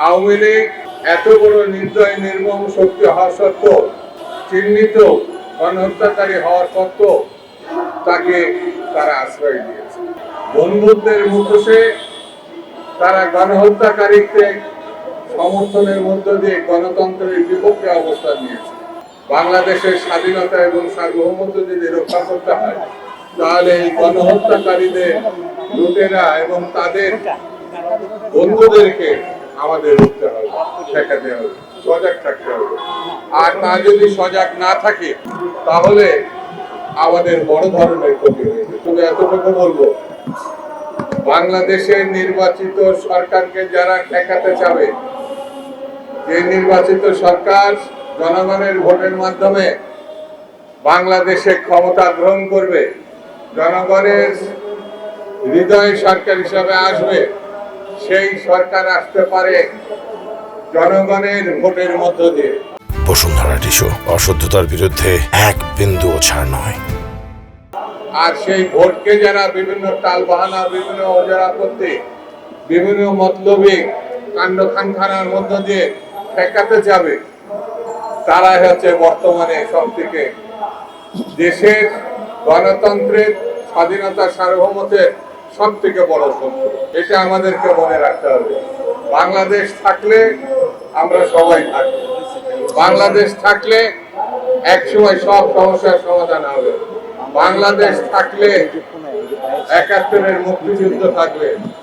আওয়ামী লীগ এত বড় নির্দয় নির্মম শক্তি হওয়া সত্ত্বেও, চিহ্নিত গণহত্যাকারী হওয়ার সত্ত্বেও তাকে তারা আশ্রয় দিয়েছে। বন্ধুত্বের মুখোশে তারা গণহত্যাকারীকে সমর্থনের মধ্য দিয়ে গণতন্ত্রের বিপক্ষে অবস্থান নিয়েছে। বাংলাদেশের স্বাধীনতা এবং সার্বভৌমত্ব যদি রক্ষা করতে হয়, তাহলে এই গণহত্যাকারীদের, লুটেরা এবং তাদের বন্ধুদেরকে আমাদের রুখতে হবে, ঠেকাতে হবে, সজাগ থাকতে হবে। আর তা যদি সজাগ না থাকে, তাহলে আমাদের বড় ধরনের ক্ষতি হয়েছে। শুধু এতটুকু বলবো, বাংলাদেশের নির্বাচিত সরকারকে যারা ঠেকাতে চাবে, যে নির্বাচিত সরকার জনগণের ভোটের মাধ্যমে বাংলাদেশে ক্ষমতা গ্রহণ করবে, জনগণের হৃদয় সরকার হিসাবে আসবে, সেই সরকার আসতে পারে জনগণের ভোটের মধ্য দিয়ে। বসুন্ধরা টিস্যু, অশুদ্ধতার বিরুদ্ধে এক বিন্দুও ছাড় নয়। আর সেই ভোটকে যারা বিভিন্ন টালবাহানা, বিভিন্ন অজরা করতে, বিভিন্ন মতলবী কাণ্ড খানখানার মধ্য দিয়ে ঠেকাতে যাবে, তারাই হচ্ছে বর্তমানে সব থেকে দেশের গণতন্ত্রের, স্বাধীনতা, সার্বভৌমত্বের সব থেকে বড় শত্রু। এটা আমাদেরকে মনে রাখতে হবে। বাংলাদেশ থাকলে আমরা সবাই থাকবো। বাংলাদেশ থাকলে একসময় সব সমস্যার সমাধান হবে। বাংলাদেশ থাকলে ৭১-এর মুক্তিযুদ্ধ থাকবে।